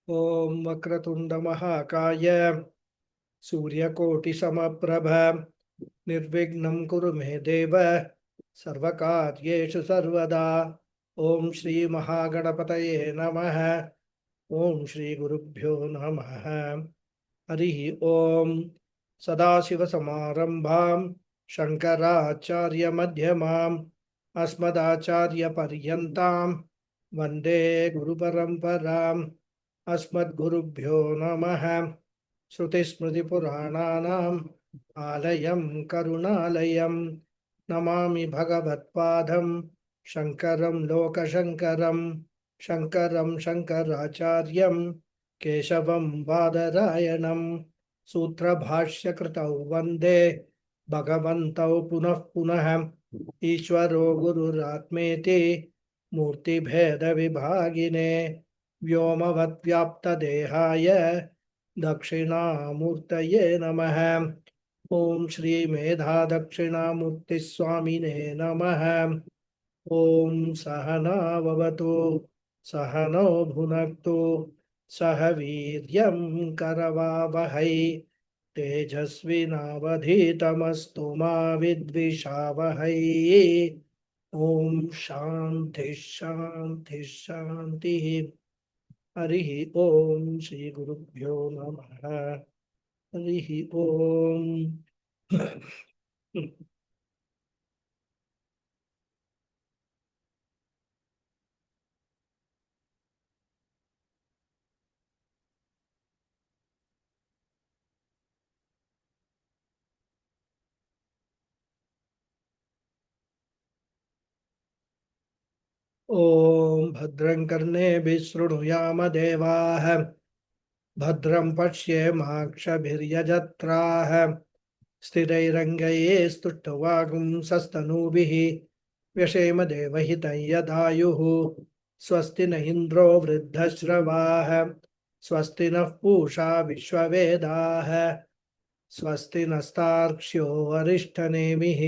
ॐ वक्रतुण्ड महाकाय सूर्यकोटिसमप्रभ निर्विघ्नं कुरु मे देव सर्वकार्येषु सर्वदा। ॐ श्री महागणपतये नमः। ॐ श्री गुरुभ्यो नमः। हरिः ॐ। सदाशिवसमारम्भां शङ्कराचार्यमध्यमाम् अस्मदाचार्यपर्यन्तां वन्दे गुरुपरम्पराम्। अस्मद्गुरुभ्यो नमः। श्रुतिस्मृतिपुराणानाम् आलयं करुणालयं नमामि भगवत्पादं शङ्करं लोकशङ्करं। शङ्करं शङ्कराचार्यं केशवं बादरायणं सूत्रभाष्यकृतौ वन्दे भगवन्तौ पुनः पुनः। ईश्वरो गुरुरात्मेति मूर्तिभेदविभागिने व्योमवद्व्याप्तदेहाय दक्षिणामूर्तये नमः। ॐ श्री मेधा दक्षिणामूर्तिस्वामिने नमः। ॐ सहनाववतु सहनौ भुनक्तु सह वीर्यं करवावहै तेजस्विनावधीतमस्तु मा विद्विषावहै। ॐ शान्ति शान्ति शान्तिः। हरिः ॐ श्री गुरुभ्यो नमः। हरिः ॐ। ॐ भद्रं कर्णेभिः शृणुयाम देवाः भद्रं पश्येमाक्षभिर्यजत्राः स्थिरैरङ्गैः स्तुष्टुवागुंसस्तनूभिः व्यशेम देवहितं यदायुः। स्वस्ति न इन्द्रो वृद्धश्रवाः स्वस्ति नः पूषा विश्ववेदाः स्वस्ति नस्तार्क्ष्यो अरिष्ठनेमिः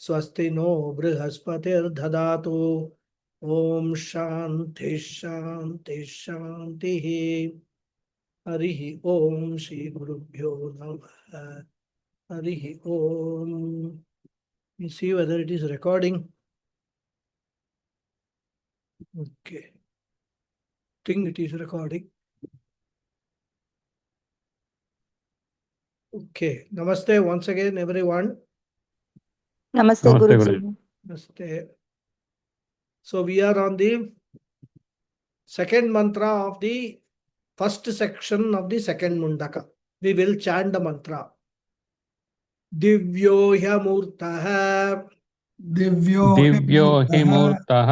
स्वस्ति नो बृहस्पतिर्दधातु। ॐ शान्ति शान्ति शान्तिः। हरिः ॐ श्री गुरुभ्यो नमः। हरिः ॐ। You see whether it is recording. Okay. Think it is recording. Okay. Namaste once again, everyone. Namaste, Namaste, Guruji. Guruji. Namaste. So we are on the second mantra of the first section of the second Mundaka. We will chant the mantra. Divyo hyamurtaha दिव्यो हि मूर्तः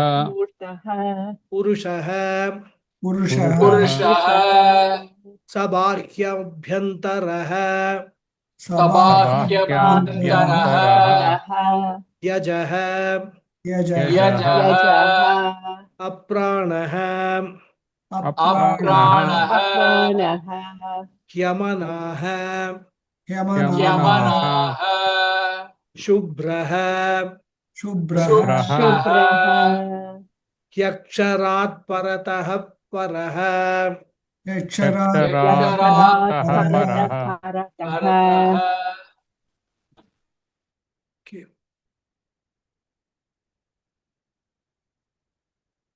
पुरुषः पुरुषः सबाह्यभ्यन्तरः सबाह्यभ्यन्तरः यजः यजः अप्राणः अप्राणः ह्यमनाः यमनाः शुभ्रः शुभ्रः ह्यक्षरात् परतः परः यक्षरात् परः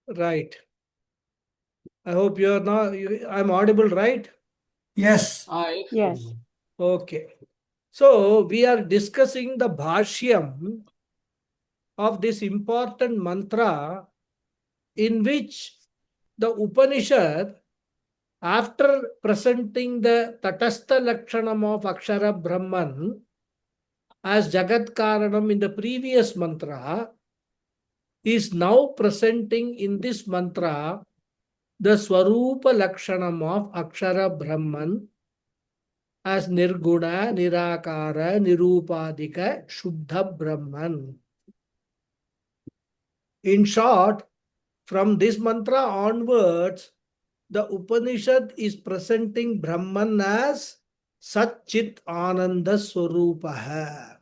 Right. I hope you are not. I'm audible, right? Yes. Yes. Okay. So we are discussing the bhashyam of this important mantra, in which the Upanishad, after presenting the Tatastha Lakshanam of Akshara Brahman as Jagat Karanam in the previous mantra, is now presenting in this mantra the Swarupa Lakshanam of Akshara Brahman as Nirguna, Nirakara, Nirupadika, Shuddha Brahman. In short, from this mantra onwards, the Upanishad is presenting Brahman as Sat Chit Ananda Swarupaha.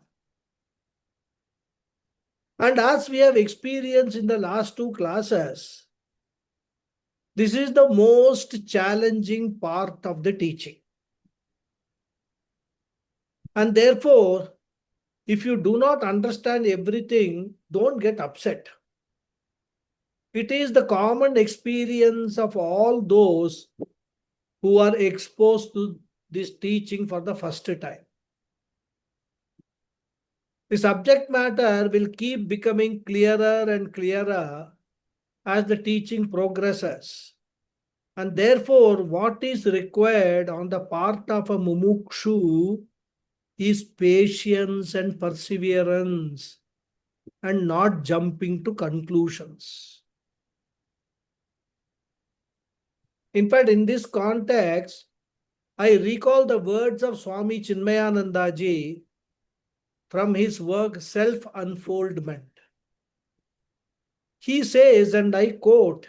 And as we have experienced in the last two classes, This is the most challenging part of the teaching. And therefore, if you do not understand everything, don't get upset. It is the common experience of all those who are exposed to this teaching for the first time. The subject matter will keep becoming clearer and clearer as the teaching progresses. And therefore, what is required on the part of a mumukshu is patience and perseverance and not jumping to conclusions. In fact, in this context, I recall the words of Swami Chinmayanandaji from his work Self-Unfoldment. He says, and I quote,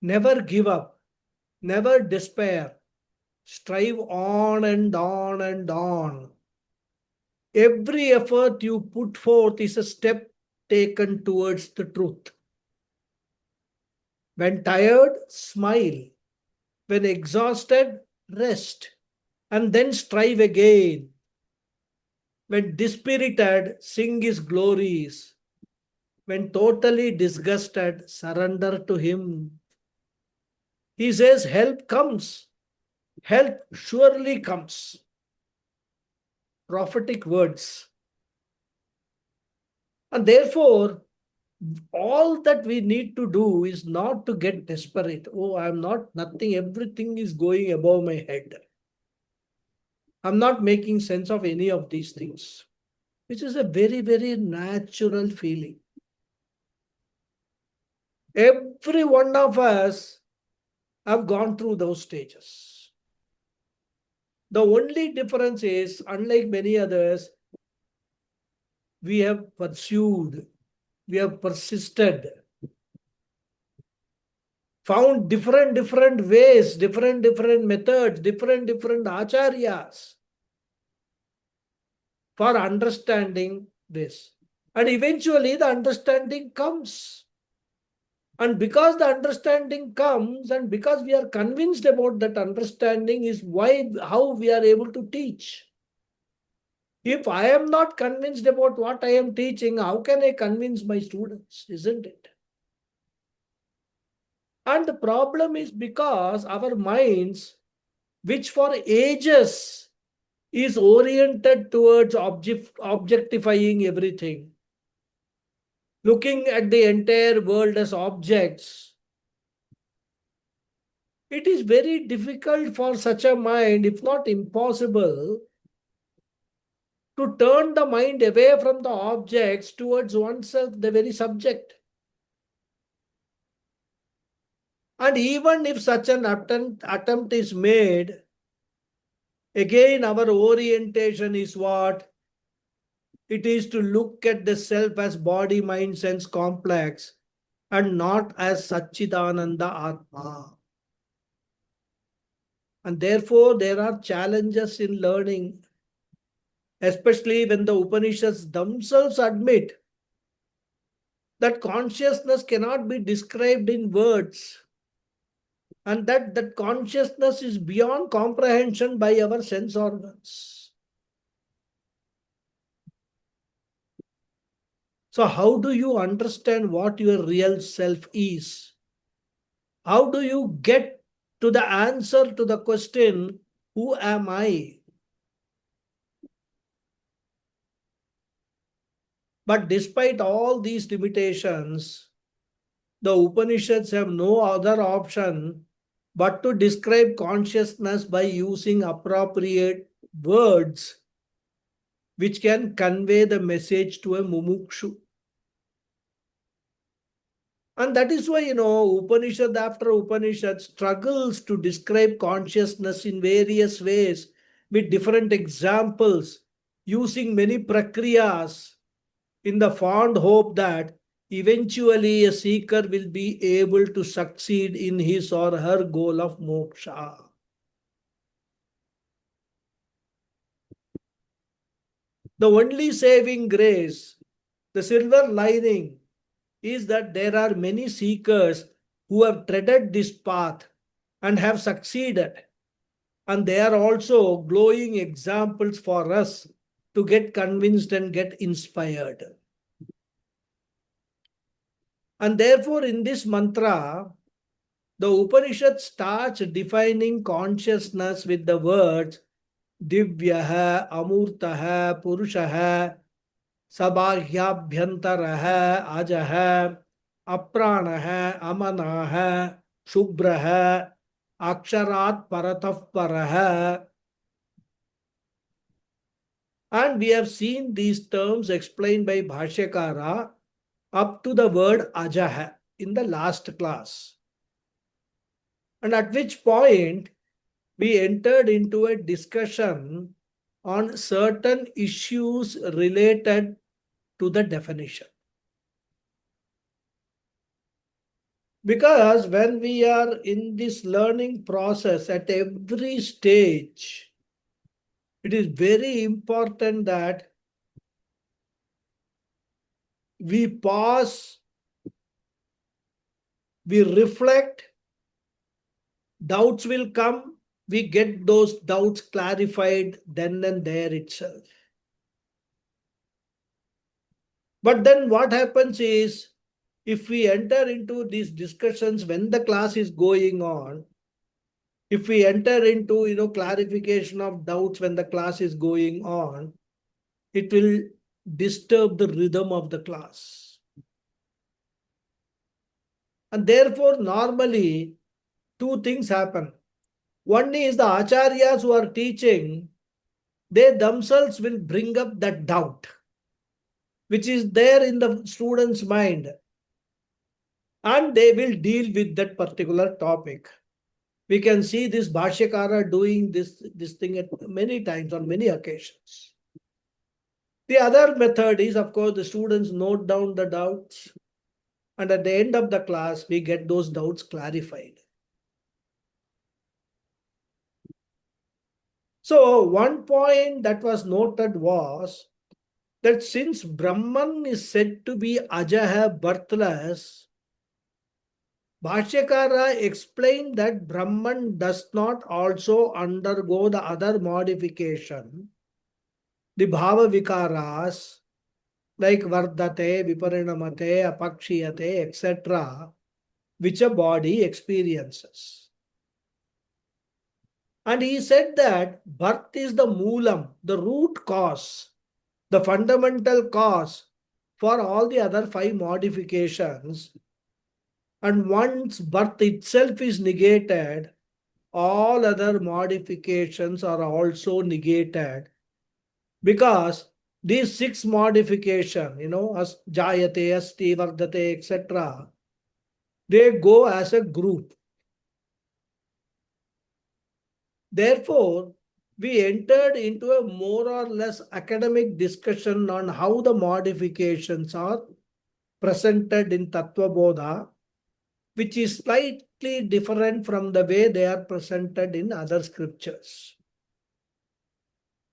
"Never give up, never despair, strive on and on and on. Every effort you put forth is a step taken towards the truth. When tired, smile. When exhausted, rest. And then strive again. When dispirited, sing his glories. When totally disgusted, surrender to him." He says, help comes. Help surely comes. Prophetic words. And therefore, all that we need to do is not to get desperate. Oh, I'm not, nothing, everything is going above my head. I'm not making sense of any of these things, which is a very, very natural feeling. Every one of us have gone through those stages. The only difference is, unlike many others, we have pursued, we have persisted, found different ways, different methods, different acharyas for understanding this. And eventually the understanding comes. And because the understanding comes, and because we are convinced about that understanding, is how we are able to teach. If I am not convinced about what I am teaching, how can I convince my students? Isn't it? And the problem is because our minds, which for ages is oriented towards objectifying everything, looking at the entire world as objects, it is very difficult for such a mind, if not impossible, to turn the mind away from the objects towards oneself, the very subject. And even if such an attempt is made, again our orientation is what? It is to look at the self as body, mind, sense complex and not as Satchidananda Atma. And therefore there are challenges in learning, especially when the Upanishads themselves admit that consciousness cannot be described in words, and that consciousness is beyond comprehension by our sense organs. So how do you understand what your real self is? How do you get to the answer to the question, who am I? But despite all these limitations, the Upanishads have no other option but to describe consciousness by using appropriate words which can convey the message to a mumukshu. And that is why, Upanishad after Upanishad struggles to describe consciousness in various ways with different examples, using many prakriyas in the fond hope that eventually a seeker will be able to succeed in his or her goal of moksha. The only saving grace, the silver lining, is that there are many seekers who have treaded this path and have succeeded. And they are also glowing examples for us to get convinced and get inspired. And therefore, in this mantra, the Upanishad starts defining consciousness with the words Divyaha, Amurtaha, Purushaha, Sabhahyabhyantaraha, Ajaha, Apranaha, Amanaha, Shubhraha, Aksharat Paratah Paraha. And we have seen these terms explained by Bhashyakara up to the word Ajaha in the last class. And at which point we entered into a discussion on certain issues related to the definition. Because when we are in this learning process at every stage, it is very important that we pause, we reflect, doubts will come, we get those doubts clarified then and there itself. But then what happens is, if we enter into these discussions when the class is going on, if we enter into clarification of doubts when the class is going on, it will disturb the rhythm of the class. And therefore, normally, two things happen. One is the acharyas who are teaching, they themselves will bring up that doubt, which is there in the student's mind, and they will deal with that particular topic. We can see this Bhashyakara doing this thing at many times, on many occasions. The other method is, of course, the students note down the doubts, and at the end of the class, we get those doubts clarified. So one point that was noted was that since Brahman is said to be Ajaha, birthless, Bhashyakara explained that Brahman does not also undergo the other modification, the bhava vikaras, like vardate, viparinamate, apakshiyate, etc., which a body experiences. And he said that birth is the moolam, the root cause, the fundamental cause for all the other 5 modifications. And once birth itself is negated, all other modifications are also negated. Because these 6 modifications, jayate, asti, vardate, etc., they go as a group. Therefore, we entered into a more or less academic discussion on how the modifications are presented in Tattva Bodha, which is slightly different from the way they are presented in other scriptures.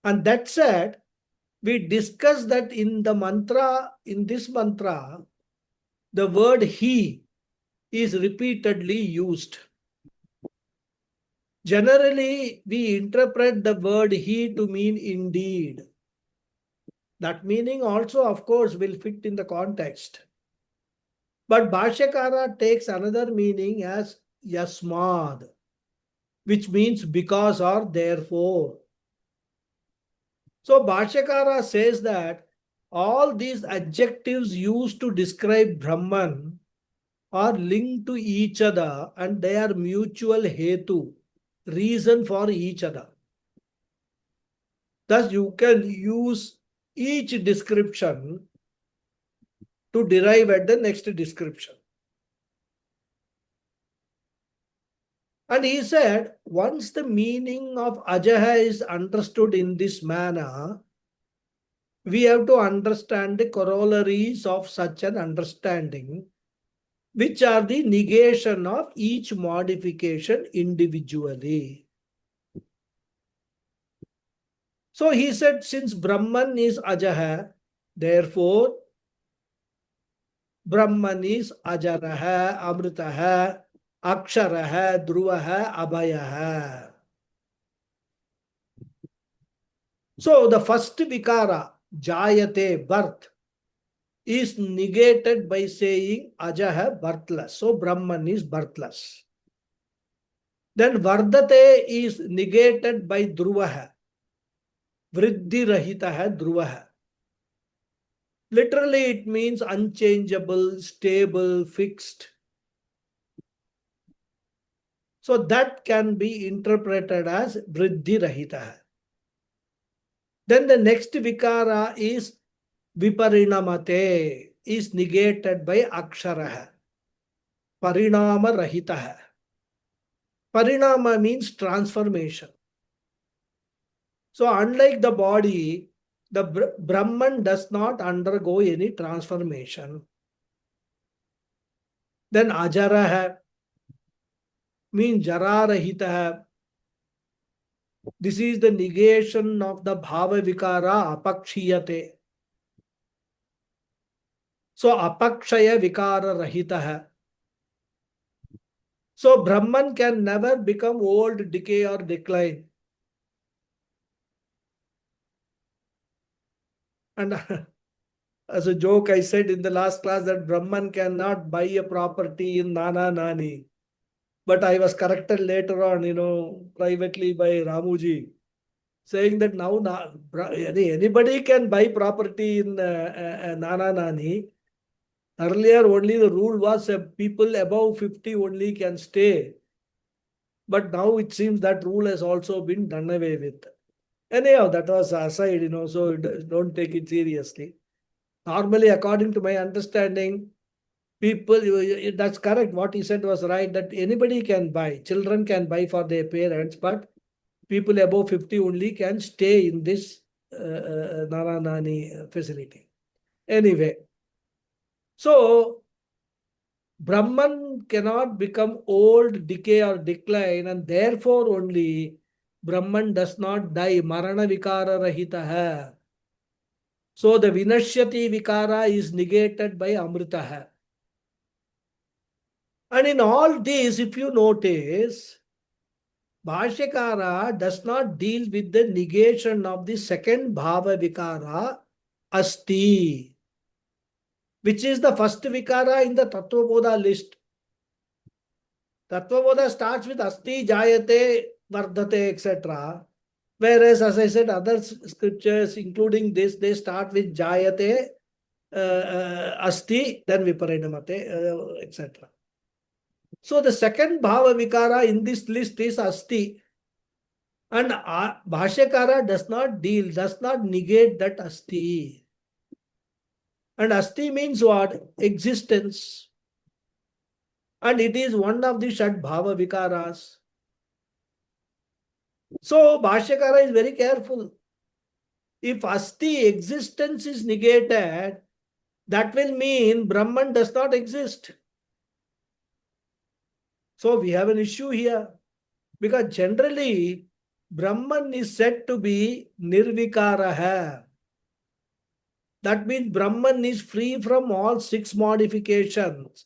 And that said, we discussed that in this mantra, the word he is repeatedly used. Generally, we interpret the word he to mean indeed. That meaning also, of course, will fit in the context. But Bhashyakara takes another meaning as yasmad, which means because or therefore. So Bhashyakara says that all these adjectives used to describe Brahman are linked to each other and they are mutual hetu, reason for each other. Thus, you can use each description to derive at the next description. And he said, once the meaning of Ajaha is understood in this manner, we have to understand the corollaries of such an understanding, which are the negation of each modification individually. So he said, since Brahman is Ajaha, therefore Brahman is Ajaraha, Amritaha, Aksharaha, Dhruvaha, Abhayaha. So the first vikara, Jayate, birth, is negated by saying Ajaha, birthless. So Brahman is birthless. Then Vardate is negated by Dhruvaha. Vriddhi Rahitaha, Dhruvaha. Literally, it means unchangeable, stable, fixed. So that can be interpreted as Vriddhi Rahitaha. Then the next vikara is Viparinamate, is negated by Aksharaha. Parinama Rahitaha. Parinama means transformation. So unlike the body, the Brahman does not undergo any transformation. Then Ajaraha means Jararahitaha. This is the negation of the Bhava Vikara Apakshiyate. So Apakshaya Vikara Rahitaha. So Brahman can never become old, decay or decline. And as a joke, I said in the last class that Brahman cannot buy a property in Nana Nani. But I was corrected later on, privately by Ramuji, saying that now anybody can buy property in Nana Nani. Earlier, only the rule was people above 50 only can stay. But now it seems that rule has also been done away with. Anyhow, that was aside, so don't take it seriously. Normally, according to my understanding, people, that's correct. What he said was right, that anybody can buy. Children can buy for their parents, but people above 50 only can stay in this Nana Nani facility. Anyway, so Brahman cannot become old, decay or decline, and therefore only Brahman does not die. Marana Vikara Rahitaha. So the Vinashyati Vikara is negated by Amritaha. And in all this, if you notice, Bhashyakara does not deal with the negation of the second Bhava Vikara, Asti, which is the first Vikara in the Tattvabodha list. Tattvabodha starts with Asti, Jayate, Vardhate, etc. Whereas, as I said, other scriptures, including this, they start with Jayate, Asti, then Viparinamate, etc. So the second Bhava Vikara in this list is Asti. And Bhashyakara does not negate that Asti. And Asti means what? Existence. And it is one of the Shad Bhava Vikaras. So Bhashyakara is very careful. If Asti existence is negated, that will mean Brahman does not exist. So we have an issue here. Because generally, Brahman is said to be Nirvikaraha. That means Brahman is free from all 6 modifications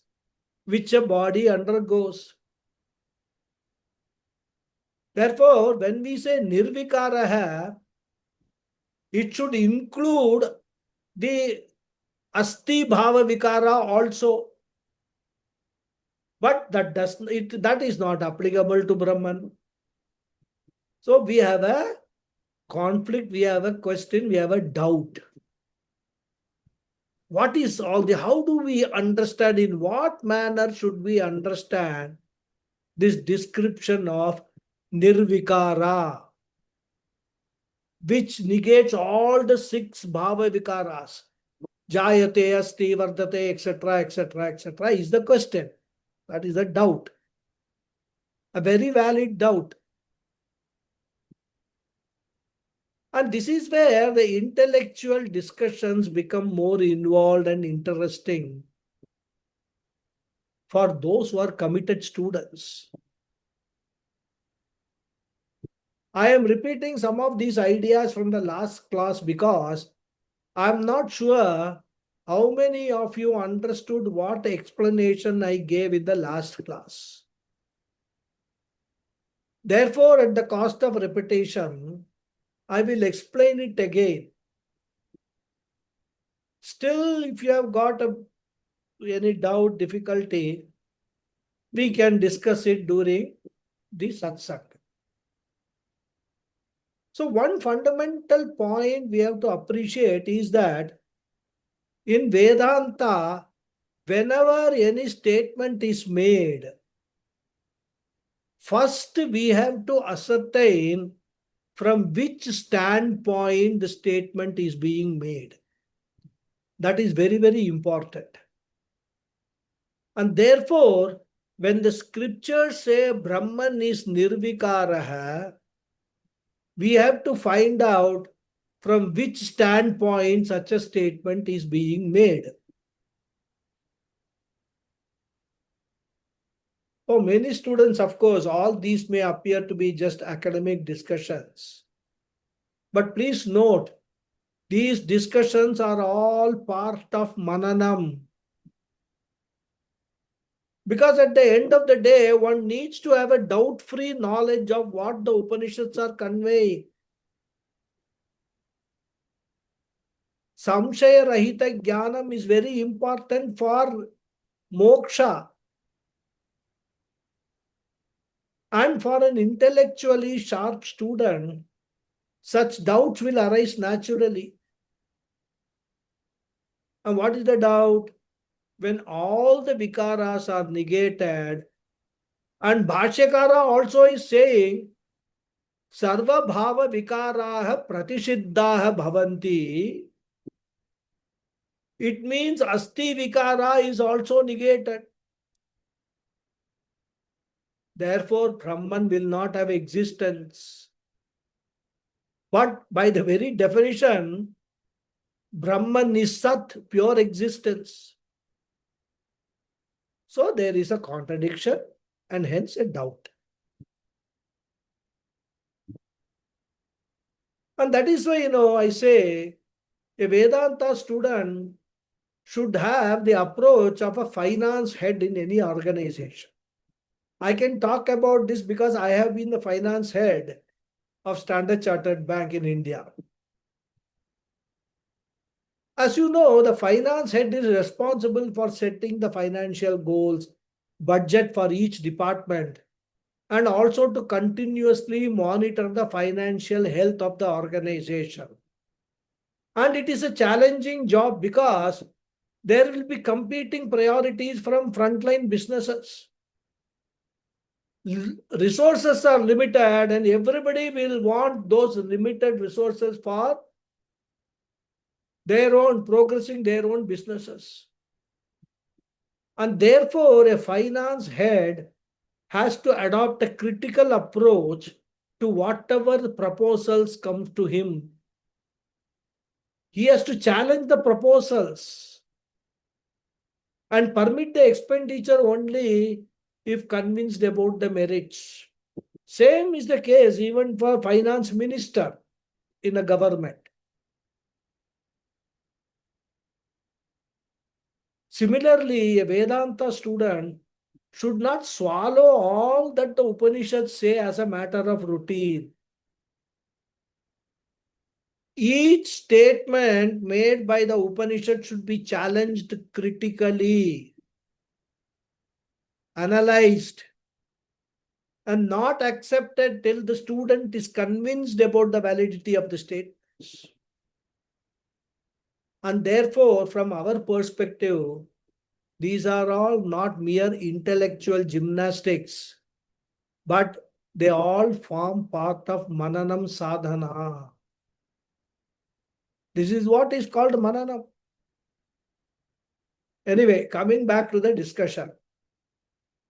which a body undergoes. Therefore, when we say Nirvikaraha, it should include the Asti Bhava Vikara also. But that is not applicable to Brahman. So we have a conflict, we have a question, we have a doubt. What is how do we understand, in what manner should we understand this description of Nirvikara, which negates all the 6 Bhava Vikaras, Jayate, Asti, Vardhate, etc., etc., etc., is the question. That is a doubt. A very valid doubt. And this is where the intellectual discussions become more involved and interesting for those who are committed students. I am repeating some of these ideas from the last class because I am not sure how many of you understood what explanation I gave in the last class. Therefore, at the cost of repetition, I will explain it again. Still, if you have got any doubt, difficulty, we can discuss it during the satsang. So one fundamental point we have to appreciate is that in Vedanta, whenever any statement is made, first we have to ascertain from which standpoint the statement is being made. That is very, very important. And therefore, when the scriptures say Brahman is nirvikaraha, we have to find out from which standpoint such a statement is being made. For many students, of course, all these may appear to be just academic discussions. But please note, these discussions are all part of mananam. Because at the end of the day, one needs to have a doubt-free knowledge of what the Upanishads are conveying. Samshaya Rahita Jnanam is very important for moksha. And for an intellectually sharp student, such doubts will arise naturally. And what is the doubt? When all the vikaras are negated, and Bhashyakara also is saying, Sarva bhava vikaraha pratisiddhaha bhavanti. It means asti vikara is also negated. Therefore, Brahman will not have existence. But by the very definition, Brahman is Sat, pure existence. So there is a contradiction and hence a doubt. And that is why, I say a Vedanta student should have the approach of a finance head in any organization. I can talk about this because I have been the finance head of Standard Chartered Bank in India. As you know, the finance head is responsible for setting the financial goals, budget for each department, and also to continuously monitor the financial health of the organization. And it is a challenging job because there will be competing priorities from frontline businesses. Resources are limited and everybody will want those limited resources for their own, progressing their own businesses. And therefore, a finance head has to adopt a critical approach to whatever proposals come to him. He has to challenge the proposals and permit the expenditure only if convinced about the merits. Same is the case even for finance minister in a government. Similarly, a Vedanta student should not swallow all that the Upanishads say as a matter of routine. Each statement made by the Upanishad should be challenged critically, analyzed, and not accepted till the student is convinced about the validity of the statements. And therefore, from our perspective, these are all not mere intellectual gymnastics, but they all form part of Mananam Sadhana. This is what is called Mananam. Anyway, coming back to the discussion.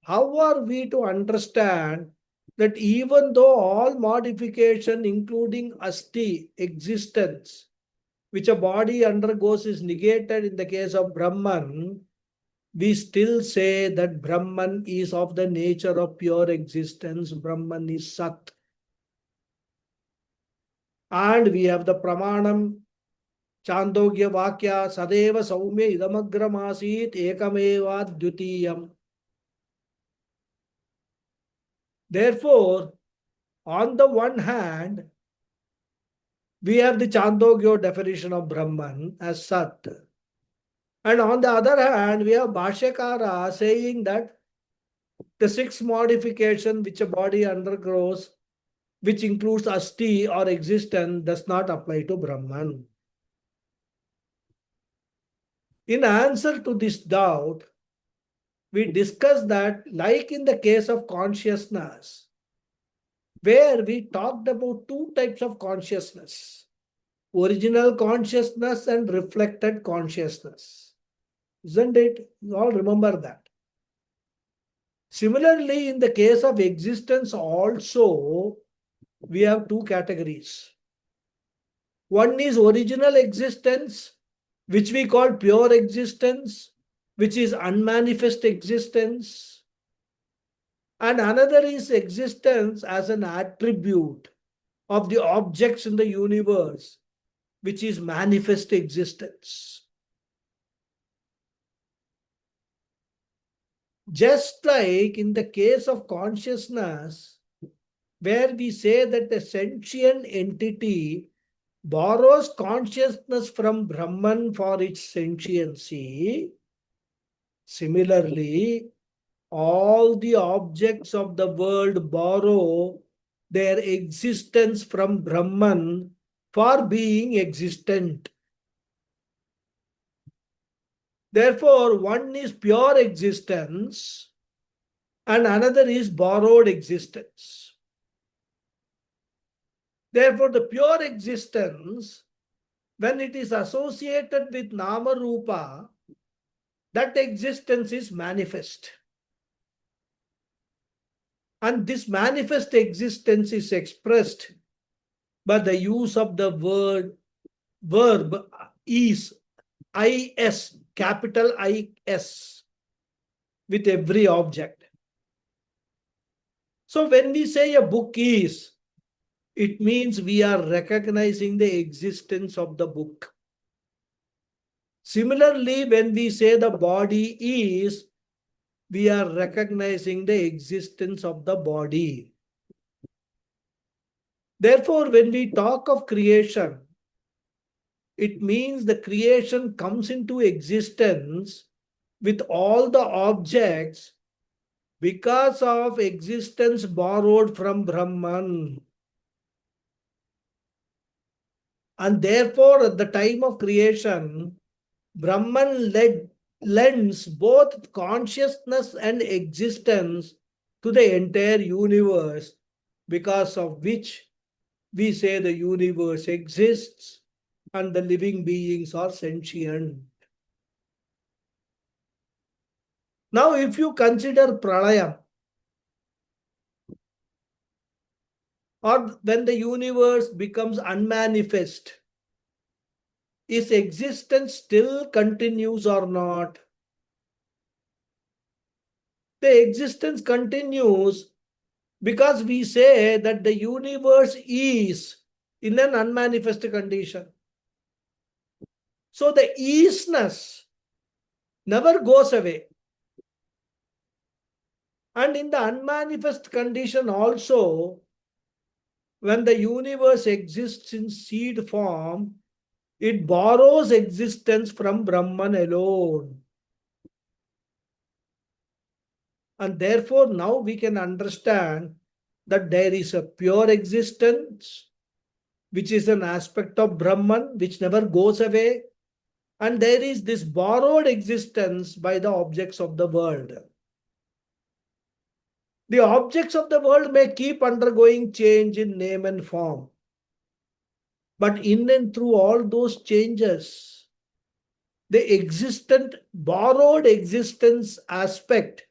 How are we to understand that even though all modification, including asti, existence, which a body undergoes is negated in the case of Brahman, we still say that Brahman is of the nature of pure existence, Brahman is Sat. And we have the Pramanam, Chandogya Vakya, Sadeva Saumya Idamagramasit Ekameva Dvitiyam. Therefore, on the one hand, we have the Chandogya definition of Brahman as Sat. And on the other hand, we have Bhashyakara saying that the 6 modification which a body undergoes, which includes asti or existence, does not apply to Brahman. In answer to this doubt, we discussed that, like in the case of consciousness, where we talked about 2 types of consciousness: original consciousness and reflected consciousness. Isn't it? You all remember that. Similarly, in the case of existence also, we have 2 categories. One is original existence, which we call pure existence, which is unmanifest existence. And another is existence as an attribute of the objects in the universe, which is manifest existence. Just like in the case of consciousness, where we say that a sentient entity borrows consciousness from Brahman for its sentiency, similarly, all the objects of the world borrow their existence from Brahman for being existent. Therefore, one is pure existence and another is borrowed existence. Therefore, the pure existence, when it is associated with Nama Rupa, that existence is manifest. And this manifest existence is expressed by the use of the verb is, is, capital IS, with every object. So when we say a book is, it means we are recognizing the existence of the book. Similarly, when we say the body is, we are recognizing the existence of the body. Therefore, when we talk of creation, it means the creation comes into existence with all the objects because of existence borrowed from Brahman. And therefore, at the time of creation, Brahman lends both consciousness and existence to the entire universe, because of which we say the universe exists and the living beings are sentient. Now, if you consider pralayam, or when the universe becomes unmanifest, is existence still continues or not? The existence continues because we say that the universe is in an unmanifest condition. So the isness never goes away. And in the unmanifest condition also, when the universe exists in seed form, it borrows existence from Brahman alone. And therefore, now we can understand that there is a pure existence, which is an aspect of Brahman, which never goes away. And there is this borrowed existence by the objects of the world. The objects of the world may keep undergoing change in name and form. But in and through all those changes, the existent, borrowed existence aspect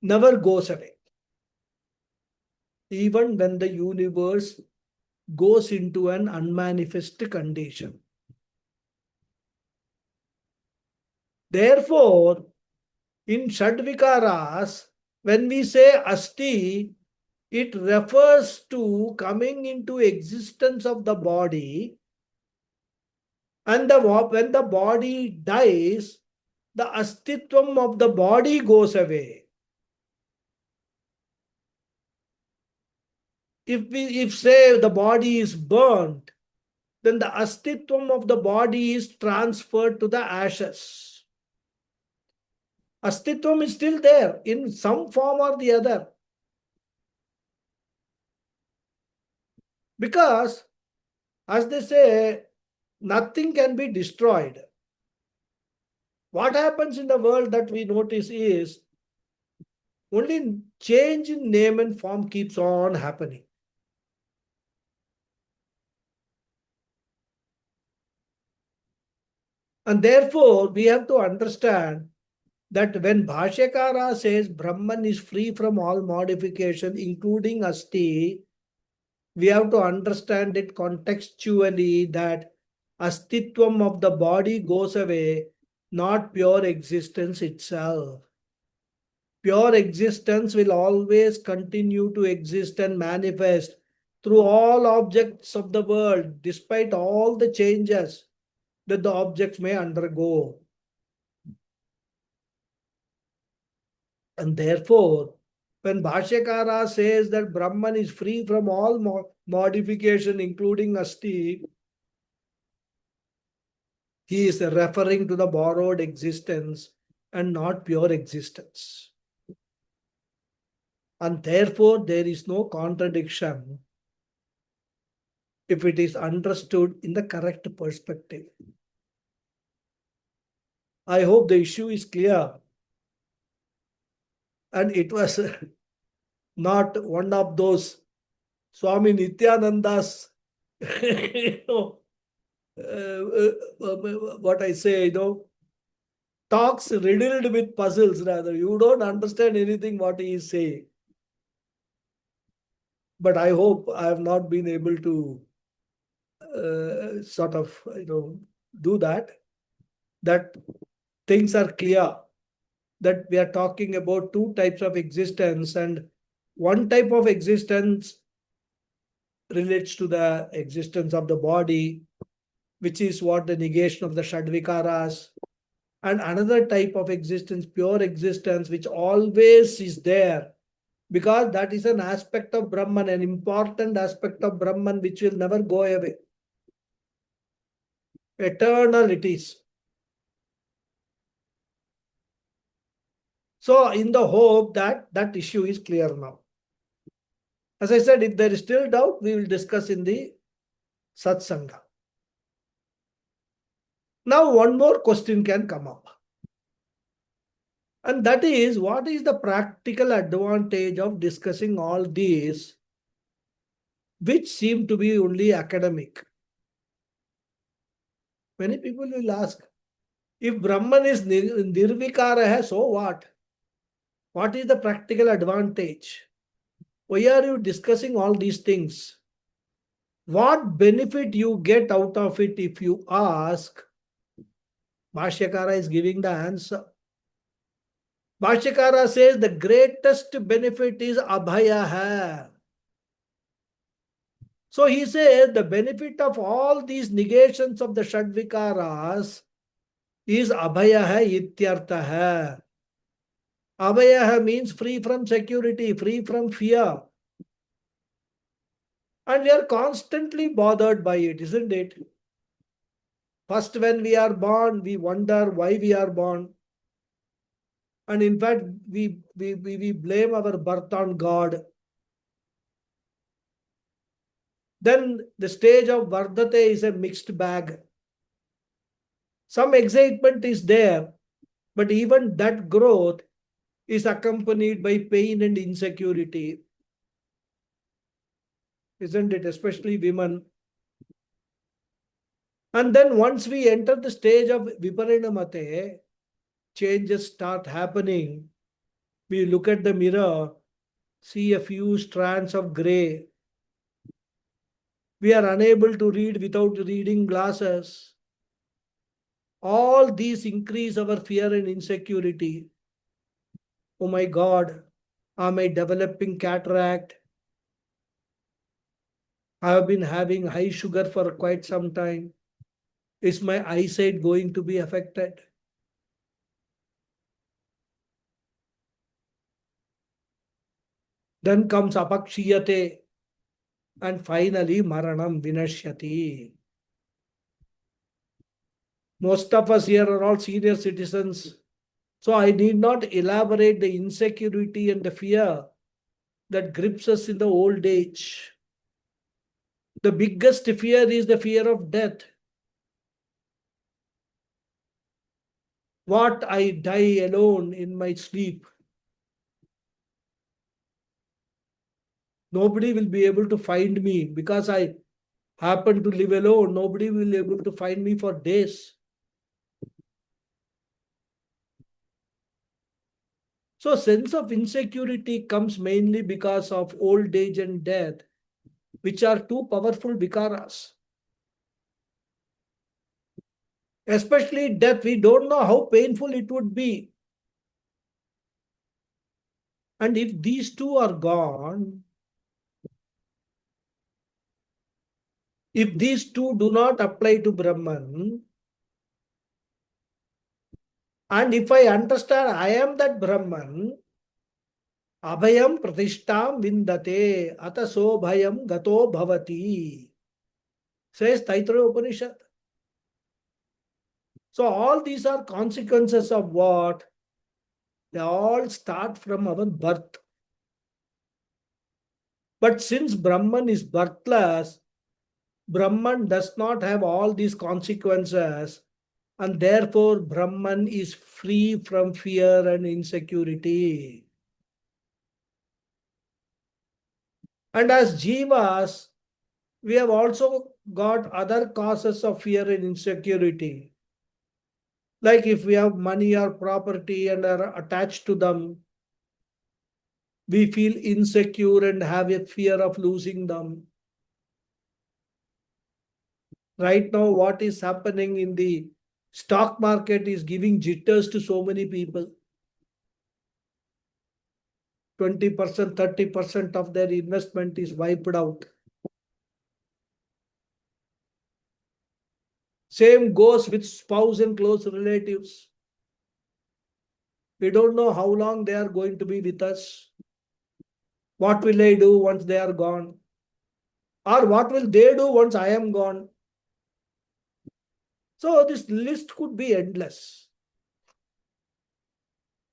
never goes away. Even when the universe goes into an unmanifest condition. Therefore, in Shadvikaras, when we say asti, it refers to coming into existence of the body, and when the body dies, the astitvam of the body goes away. if say the body is burnt, then the astitvam of the body is transferred to the ashes. Astitvam is still there in some form or the other. Because, as they say, nothing can be destroyed. What happens in the world that we notice is only change in name and form keeps on happening. And therefore, we have to understand that when Bhashyakara says Brahman is free from all modification, including Asti, we have to understand it contextually that Astitvam of the body goes away, not pure existence itself. Pure existence will always continue to exist and manifest through all objects of the world, despite all the changes that the objects may undergo. And therefore, when Bhashyakara says that Brahman is free from all modification, including Asti, he is referring to the borrowed existence and not pure existence. And therefore, there is no contradiction if it is understood in the correct perspective. I hope the issue is clear. And it was not one of those Swami Nityananda's, what I say, talks riddled with puzzles rather. You don't understand anything what he is saying. But I hope I have not been able to sort of, do that. That things are clear. That we are talking about two types of existence, and one type of existence relates to the existence of the body, which is what the negation of the Shadvikaras, and another type of existence, pure existence, which always is there, because that is an aspect of Brahman, an important aspect of Brahman, which will never go away. Eternal it is. So, in the hope that that issue is clear now. As I said, if there is still doubt, we will discuss in the Satsanga. Now, one more question can come up. And that is, what is the practical advantage of discussing all these, which seem to be only academic? Many people will ask, if Brahman is nirvikara hai, so what? What is the practical advantage? Why are you discussing all these things? What benefit you get out of it if you ask? Bhashyakara is giving the answer. Bhashyakara says the greatest benefit is abhaya hai. So he says the benefit of all these negations of the Shadvikaras is abhaya hai ityartha hai. Abhaya means free from security, free from fear. And we are constantly bothered by it, isn't it? First, when we are born, we wonder why we are born. And in fact, we blame our birth on God. Then the stage of Vardhate is a mixed bag. Some excitement is there, but even that growth is accompanied by pain and insecurity. Isn't it? Especially women. And then once we enter the stage of Viparinamate, changes start happening. We look at the mirror, see a few strands of gray. We are unable to read without reading glasses. All these increase our fear and insecurity. Oh my God, am I developing cataract? I have been having high sugar for quite some time. Is my eyesight going to be affected? Then comes apakshiyate. And finally, Maranam Vinashyati. Most of us here are all senior citizens. So I need not elaborate the insecurity and the fear that grips us in the old age. The biggest fear is the fear of death. What, I die alone in my sleep. Nobody will be able to find me because I happen to live alone. Nobody will be able to find me for days. So sense of insecurity comes mainly because of old age and death, which are two powerful vikaras. Especially death, we don't know how painful it would be. And if these two are gone, if these two do not apply to Brahman, and if I understand I am that Brahman, abhayam pratishtam vindate, ataso bhayam gato bhavati, says Taittiriya Upanishad. So all these are consequences of what? They all start from our birth. But since Brahman is birthless, Brahman does not have all these consequences, and therefore Brahman is free from fear and insecurity. And as jivas, we have also got other causes of fear and insecurity. Like if we have money or property and are attached to them, we feel insecure and have a fear of losing them. Right now, what is happening in the stock market is giving jitters to so many people. 20%, 30% of their investment is wiped out. Same goes with spouse and close relatives. We don't know how long they are going to be with us. What will I do once they are gone? Or what will they do once I am gone? So this list could be endless.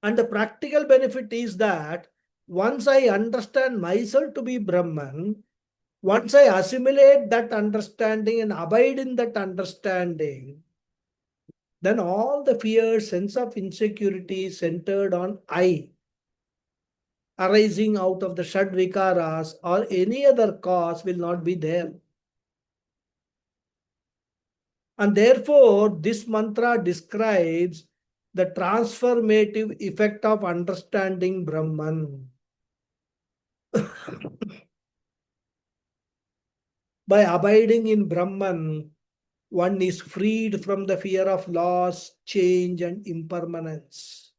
And the practical benefit is that once I understand myself to be Brahman, once I assimilate that understanding and abide in that understanding, then all the fear, sense of insecurity centered on I, arising out of the Shad Vikaras or any other cause will not be there. And therefore, this mantra describes the transformative effect of understanding Brahman. By abiding in Brahman, one is freed from the fear of loss, change, and impermanence.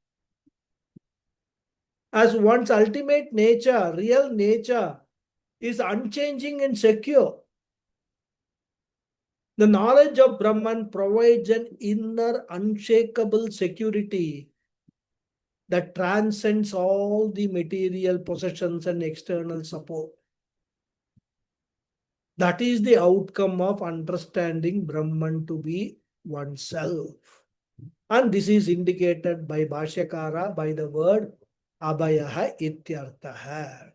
As one's ultimate nature, real nature, is unchanging and secure. The knowledge of Brahman provides an inner unshakable security that transcends all the material possessions and external support. That is the outcome of understanding Brahman to be oneself. And this is indicated by Bhashyakara by the word Abhayaha Ityarthaha.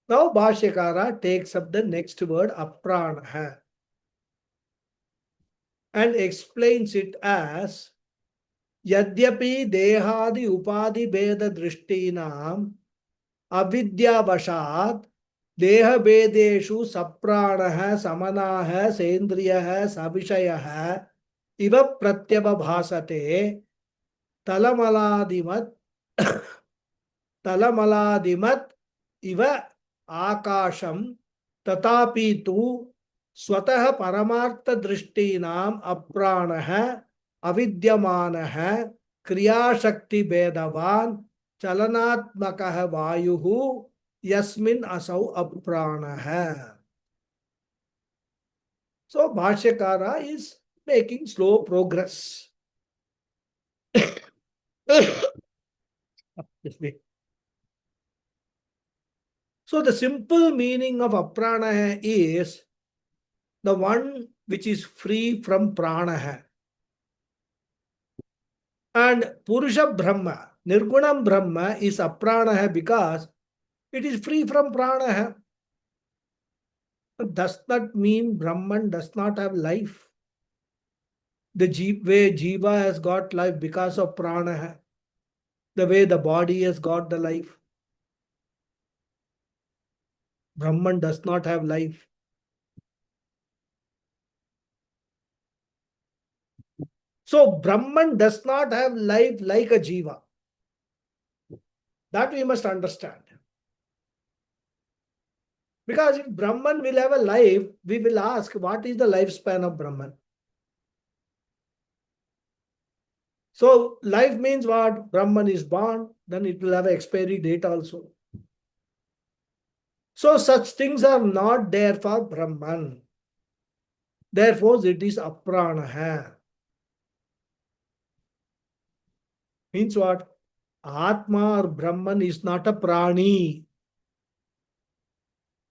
Now Bhashyakara takes up the next word Apranaha and explains it as Yadyapi Dehadi Upadi Beda Drishtinam Avidyavashat Deha Bedeshu Sapranaha Samanaha Sendriyaha Sabhishayaha Iva Pratyava Bhasate Talamaladimat Talamaladimat Iva Akasham Tatapi tu Swatah Paramartha Drishtinam Apranaha Avidyamanaha Kriyashakti Bedavan Chalanatmakaha Vayuhu Yasmin Asau Apranaha. So Bhashyakara is making slow progress. So the simple meaning of aprana is the one which is free from prana. And Purusha Brahma, Nirgunam Brahma is aprana because it is free from prana. Does not mean Brahman does not have life. The way Jiva has got life because of prana, the way the body has got the life. Brahman does not have life. So Brahman does not have life like a Jiva. That we must understand. Because if Brahman will have a life, we will ask, what is the lifespan of Brahman? So life means what? Brahman is born, then it will have an expiry date also. So such things are not there for Brahman. Therefore, it is aprana. Means what? Atma or Brahman is not a prani.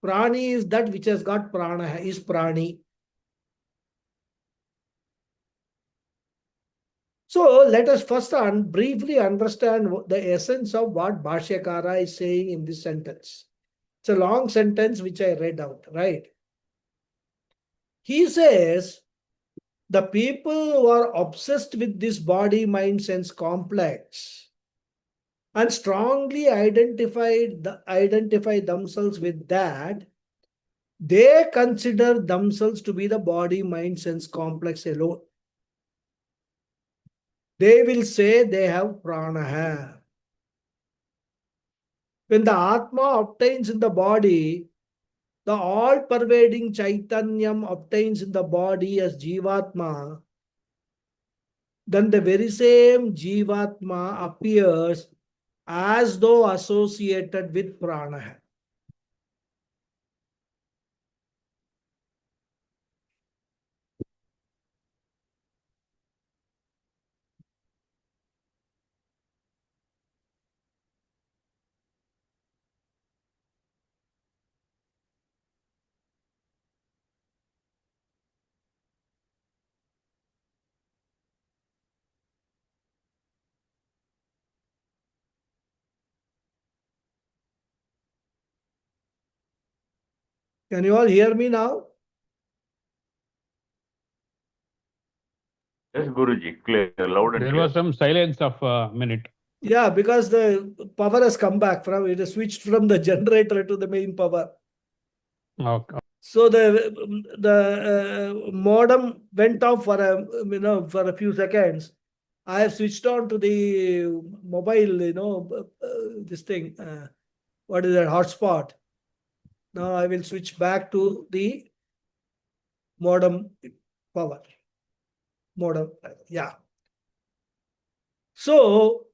Prani is that which has got prana, is prani. So let us first briefly understand the essence of what Bhashyakara is saying in this sentence. It's a long sentence which I read out, right? He says, the people who are obsessed with this body, mind, sense complex and strongly identify themselves with that, they consider themselves to be the body, mind, sense complex alone. They will say they have prana. When the Atma obtains in the body, the all-pervading Chaitanyam obtains in the body as Jivatma, then the very same Jivatma appears as though associated with prana. Can you all hear me now? Yes, Guruji, clear, loud and There clear. was some silence of a minute. Yeah, because the power has come back from it has switched from the generator to the main power. Okay. So the modem went off for a few seconds. I have switched on to the mobile, this thing. What is that hotspot? Now I will switch back to the modem power. Modem, yeah. So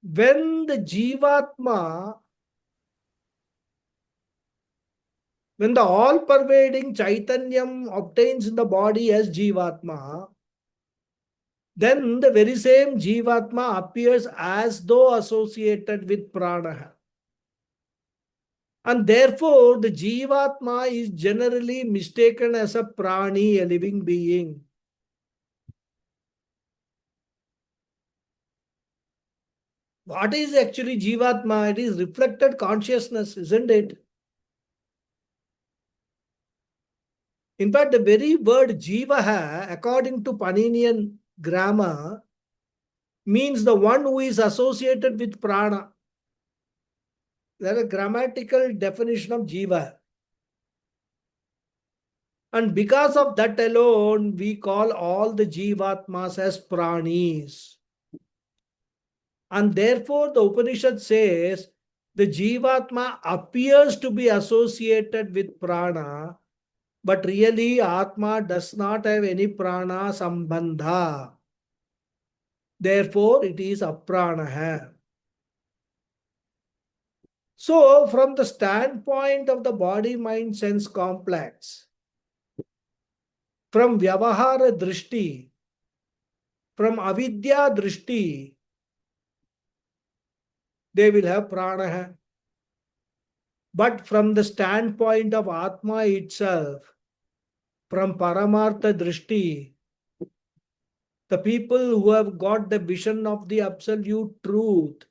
when the Jivatma, when the all-pervading Chaitanyam obtains in the body as Jivatma, then the very same Jivatma appears as though associated with Prana. And therefore, the Jivatma is generally mistaken as a Prani, a living being. What is actually Jivatma? It is reflected consciousness, isn't it? In fact, the very word Jivaha, according to Paninian grammar, means the one who is associated with Prana. There is a grammatical definition of Jiva. And because of that alone, we call all the Jivatmas as Pranis. And therefore, the Upanishad says the Jivatma appears to be associated with Prana, but really Atma does not have any Prana Sambandha. Therefore, it is Aprana. So, from the standpoint of the body, mind, sense complex, from Vyavahara Drishti, from Avidya Drishti, they will have Prana. But from the standpoint of Atma itself, from Paramartha Drishti, the people who have got the vision of the absolute truth,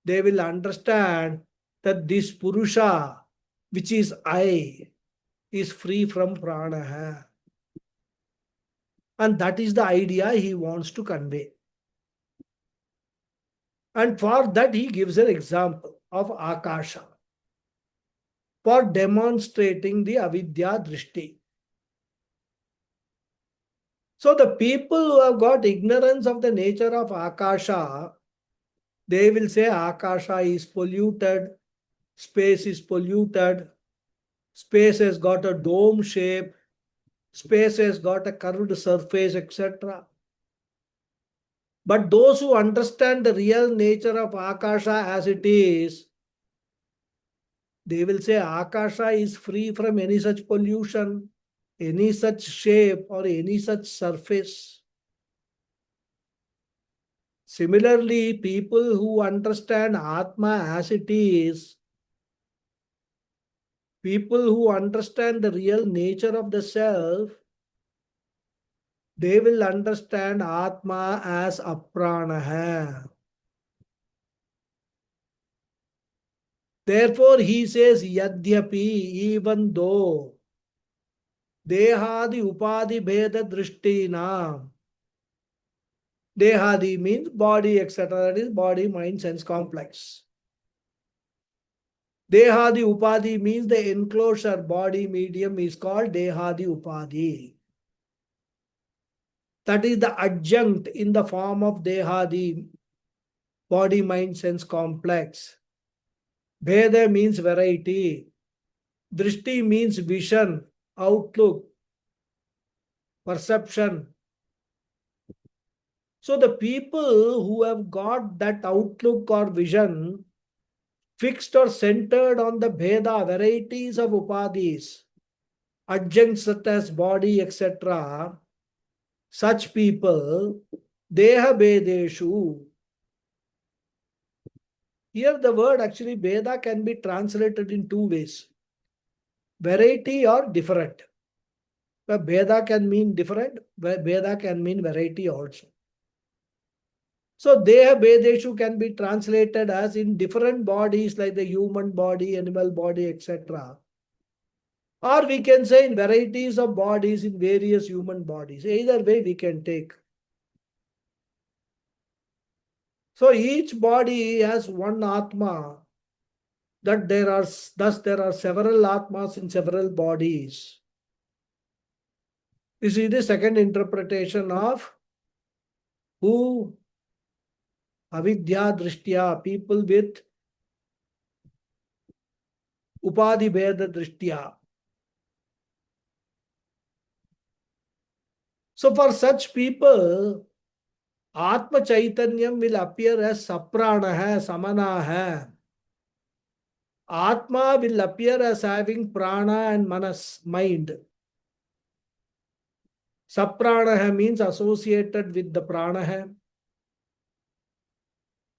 they will understand that this Purusha, which is I, is free from prana. And that is the idea he wants to convey. And for that, he gives an example of Akasha for demonstrating the avidya drishti. So the people who have got ignorance of the nature of Akasha, they will say Akasha is polluted, space is polluted, space has got a dome shape, space has got a curved surface, etc. But those who understand the real nature of Akasha as it is, they will say Akasha is free from any such pollution, any such shape, or any such surface. Similarly, people who understand Atma as it is, people who understand the real nature of the self, they will understand Atma as aprana. Therefore, he says, Yadyapi, even though Dehadi Upadi Bheda Drishtina. Dehadi means body, etc. That is body, mind, sense complex. Dehadi Upadi means the enclosure, body, medium is called Dehadi Upadi. That is the adjunct in the form of Dehadi, body, mind, sense complex. Bheda means variety. Drishti means vision, outlook, perception. So the people who have got that outlook or vision fixed or centered on the Bheda, varieties of upadhis, adjuncts such as body, etc., such people, Deha Bedeshu. Here the word actually Bheda can be translated in two ways. Variety or different. But Bheda can mean different, Bheda can mean variety also. So Deha Bedeshu can be translated as in different bodies like the human body, animal body, etc. Or we can say in varieties of bodies in various human bodies. Either way we can take. So each body has one Atma. Thus there are several Atmas in several bodies. This is the second interpretation of who avidya drishtya, people with upadhi bheda drishtya. So for such people, Atma Chaitanyam will appear as saprana hai, samana hai. Atma will appear as having prana and manas, mind. Saprana hai means associated with the prana hai.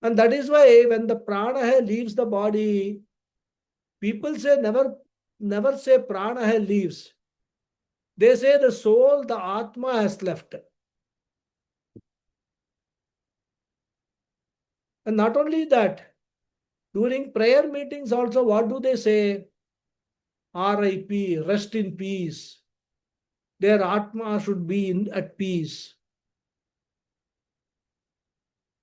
And that is why when the prana hai leaves the body, people say never say prana hai leaves. They say the soul, the Atma has left. And not only that, during prayer meetings also, what do they say? R.I.P., rest in peace. Their Atma should be at peace.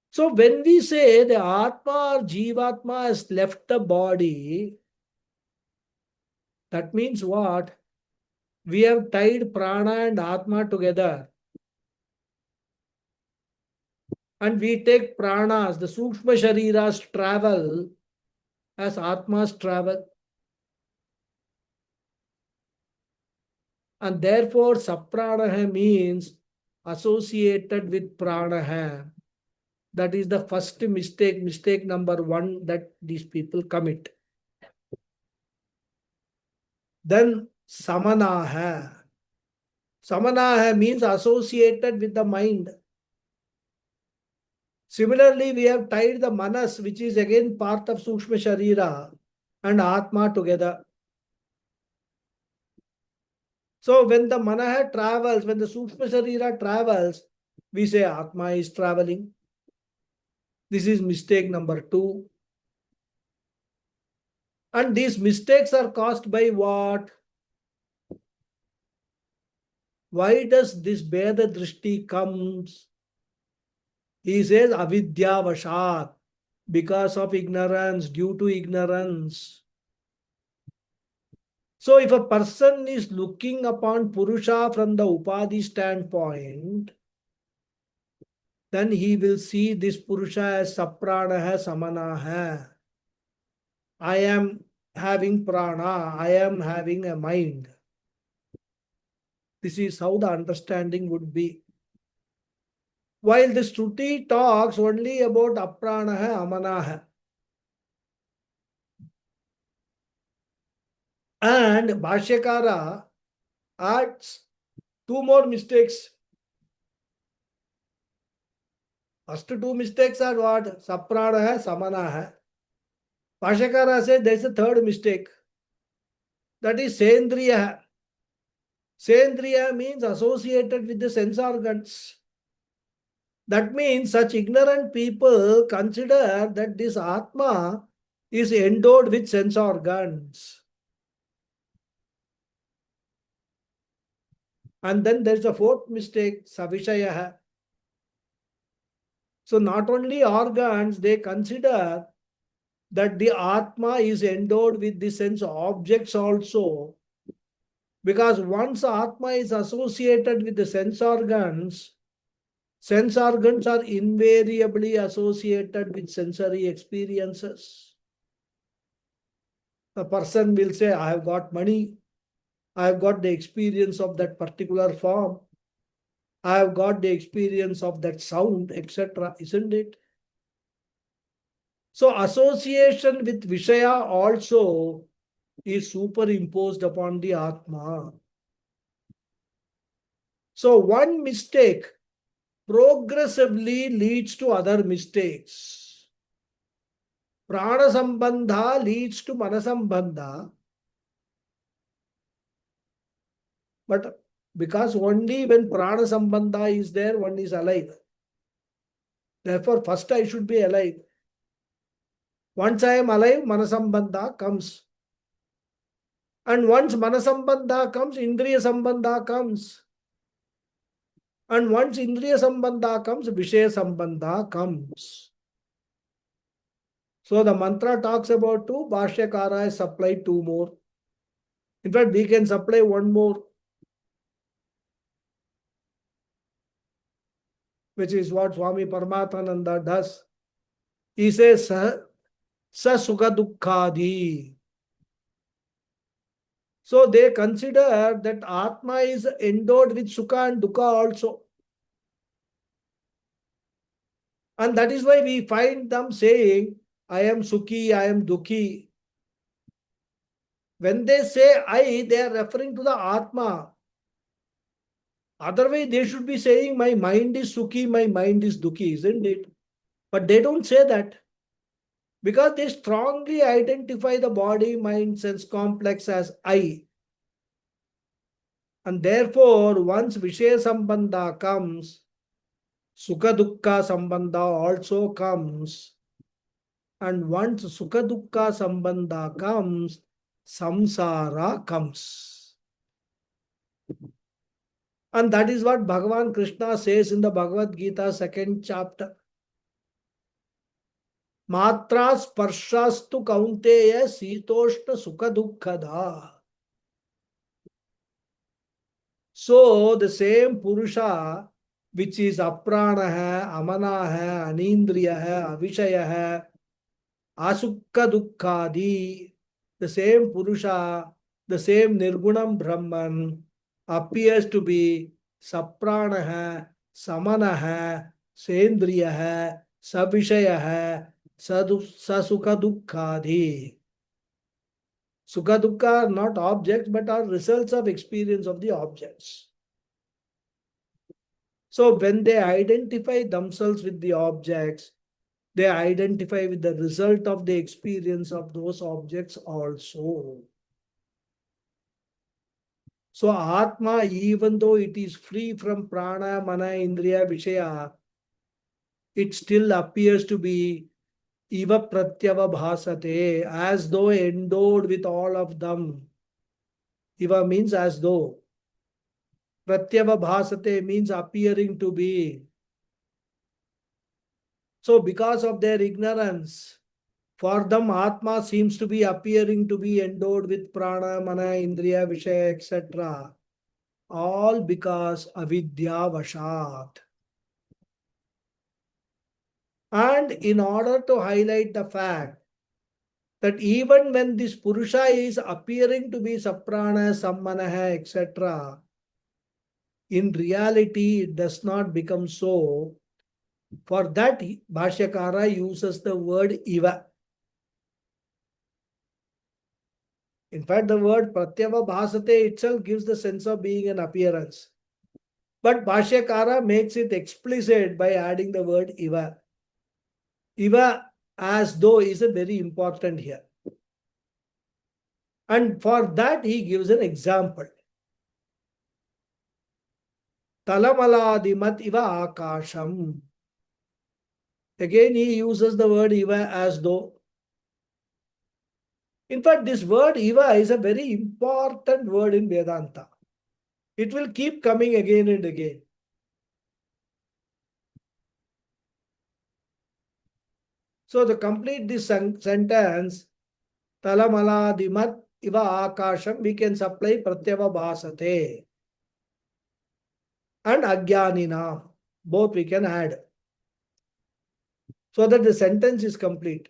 So when we say the Atma or Jivatma has left the body, that means what? We have tied prana and Atma together. And we take pranas, the Sukshma Shariras travel as Atmas travel. And therefore, saprana means associated with prana. That is the first mistake number one that these people commit. Then samana. Samana means associated with the mind. Similarly, we have tied the manas, which is again part of Sukshma Sharira, and Atma together. So when the Manaha travels, when the Sukshma Sharira travels, we say Atma is traveling. This is mistake number 2. And these mistakes are caused by what? Why does this Veda Drishti comes? He says avidya vashat, because of ignorance, due to ignorance. So if a person is looking upon Purusha from the Upadhi standpoint, then he will see this Purusha as saprana hai, samana hai. I am having prana, I am having a mind. This is how the understanding would be. While the Shruti talks only about aprana hai, amana hai. And Bhashyakara adds 2 more mistakes. First 2 mistakes are what? Saprana hai, samana hai. Bhashyakara says there is a 3rd mistake. That is Sendriya. Sendriya means associated with the sense organs. That means such ignorant people consider that this Atma is endowed with sense organs. And then there is a 4th mistake, Savishaya. So not only organs, they consider that the Atma is endowed with the sense objects also. Because once Atma is associated with the sense organs are invariably associated with sensory experiences. A person will say, I have got money, I have got the experience of that particular form, I have got the experience of that sound, etc. Isn't it? So association with Vishaya also is superimposed upon the Atma. So one mistake progressively leads to other mistakes. Prana Sambandha leads to Mana Sambandha. But because only when Prana Sambandha is there, one is alive. Therefore, first I should be alive. Once I am alive, Mana Sambandha comes. And once Mana Sambandha comes, Indriya Sambandha comes. And once Indriya Sambandha comes, Vishaya Sambandha comes. So the mantra talks about 2, Bhashyakara has supplied 2 more. In fact, we can supply 1 more, which is what Swami Paramatmananda does. He says, Sa Sukha Dukkhadi. So they consider that Atma is endowed with Sukha and Dukkha also. And that is why we find them saying, I am Sukhi, I am Dukhi. When they say I, they are referring to the Atma. Otherwise, they should be saying, my mind is Sukhi, my mind is Dukhi, isn't it? But they don't say that. Because they strongly identify the body, mind, sense complex as I. And therefore, once Vishaya Sambandha comes, Sukha Dukkha Sambandha also comes. And once Sukha Dukkha Sambandha comes, Samsara comes. And that is what Bhagavan Krishna says in the Bhagavad Gita 2nd chapter. Matra sparshastu kaunteya sitoshna sukha dukkhada. So the same Purusha, which is aprana hai, amana hai, anindriya hai, avishaya hai, asukha dukkhadi, the same Purusha, the same Nirgunam Brahman appears to be saprana hai, samana hai, sendriya hai, savishaya hai, sasukha dukkhadi. Sukha dukkha are not objects but are results of experience of the objects. So when they identify themselves with the objects, They identify with the result of the experience of those objects also. So Atma, even though it is free from prana, mana, indriya, vishaya, it still appears to be Iva pratyava bhasate, as though endowed with all of them. Iva means as though. Pratyava bhasate means appearing to be. So because of their ignorance, for them Atma seems to be appearing to be endowed with prana, mana, indriya, vishaya, etc. All because avidya vashat. And in order to highlight the fact that even when this Purusha is appearing to be Saprana, Sammanaha, etc., in reality it does not become so. For that, Bhashyakara uses the word Iva. In fact, the word Pratyava Bhasate itself gives the sense of being an appearance. But Bhashyakara makes it explicit by adding the word Iva. Iva, as though, is a very important here. And for that, he gives an example. Talamaladimat iva akasham. Again, he uses the word iva as though. In fact, this word iva is a very important word in Vedanta. It will keep coming again and again. So to complete this sentence, Talamaladimat iva akasham, we can supply pratyava bhasate and ajnanina. Both we can add. So that the sentence is complete.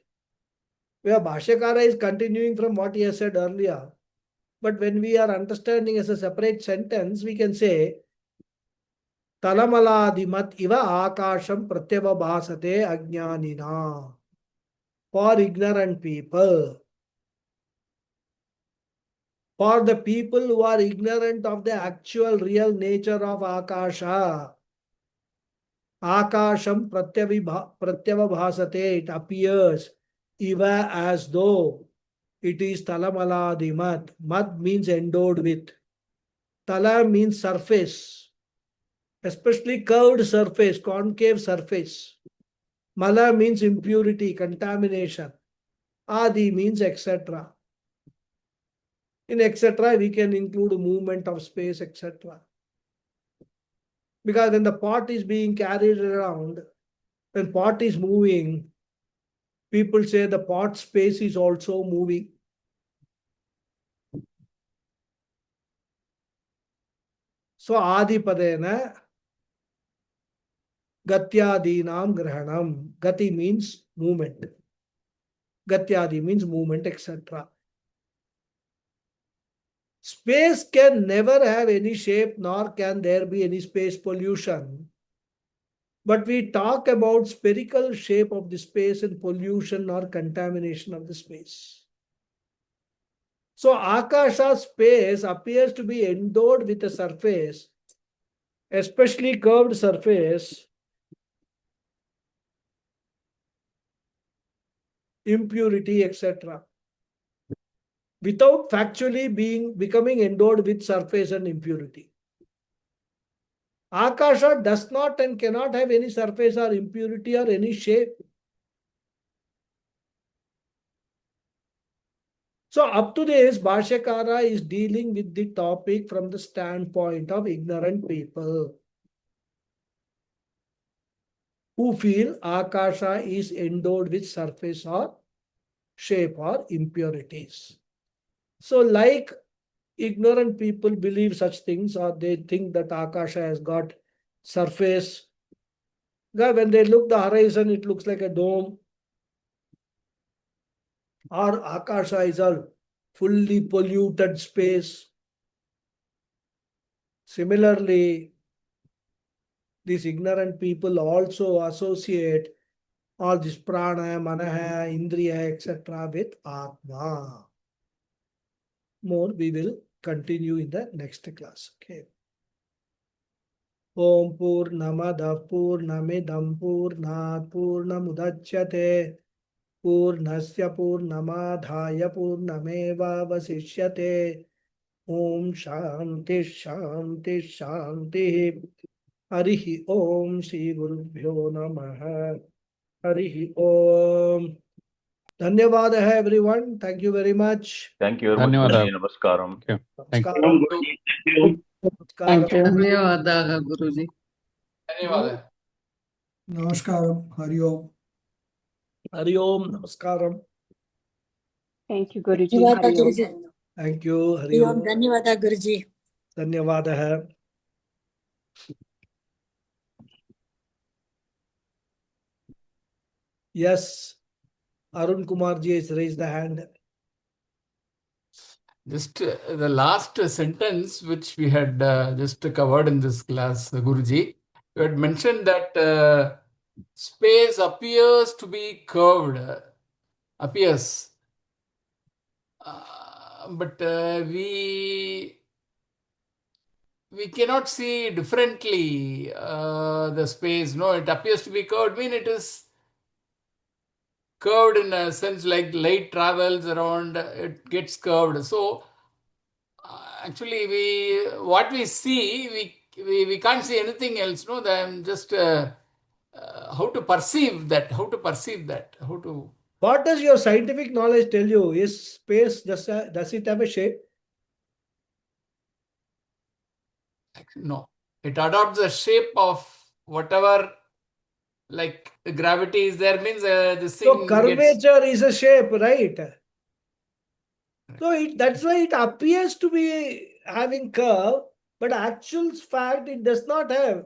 Where Bhashyakara is continuing from what he has said earlier. But when we are understanding as a separate sentence, we can say, Talamaladimat iva akasham pratyava bhasate ajnanina. For ignorant people. For the people who are ignorant of the actual real nature of Akasha. Akasham pratyava bhasate, it appears iva as though it is Talamaladimat. Mad means endowed with. Tala means surface, especially curved surface, concave surface. Mala means impurity, contamination. Adi means etc. In etc., we can include movement of space, etc. Because when the pot is being carried around, when pot is moving, people say the pot space is also moving. So Adipadena Gatyadinam Grahanam. Gati means movement. Gatyadi means movement, etc. Space can never have any shape, nor can there be any space pollution. But we talk about spherical shape of the space and pollution or contamination of the space. So Akasha space appears to be endowed with a surface, especially curved surface, impurity, etc. Without factually becoming endowed with surface and impurity. Akasha does not and cannot have any surface or impurity or any shape. So up to this, Bhashyakara is dealing with the topic from the standpoint of ignorant people who feel Akasha is endowed with surface or shape or impurities. So like ignorant people believe such things, or they think that Akasha has got surface. When they look the horizon, it looks like a dome. Or Akasha is a fully polluted space. Similarly, these ignorant people also associate all this prana, manaha, indriya, etc. with Atma. More we will continue in the next class. Okay. Om Purnamadav Purnamidam Purnat Purnamudachyate Purnasya Purnamadhaya Purnameva Vasishyate. Om Shanti Shanti Shanti. Harihi Om Shri Gurubhyo Namaha. Harihi Om. Dhanyavadaha everyone. Thank you very much. Thank you very much, Dhanyawada. Guruji. Namaskaram. Thank you. Thank you. Namaskaram. Thank you. ಧನ್ಯವಾದ ಗುರುಜಿ. Namaskaram. Hari Om. Hari Om. Namaskaram. Thank you, Guruji. ಧನ್ಯವಾದ Hari Om. Guruji. Thank you. Hari Hari Om Om. ಧನ್ಯವಾದ ಗುರುಜಿ. Dhanyavadaha. Yes. Arun Kumar ji has raised the hand. Just the last sentence which we had just covered in this class, Guruji, you had mentioned that space appears to be curved, appears, but we cannot see differently the space. No, it appears to be curved. I mean, it is curved in a sense like light travels around, it gets curved. So actually, what we see, we can't see anything else. No, I'm just how to perceive that. How to. What does your scientific knowledge tell you? Is space, does it have a shape? No, it adopts the shape of whatever, like gravity is there, means this thing So curvature is a shape, right? So that's why it appears to be having curve, but actual fact it does not have,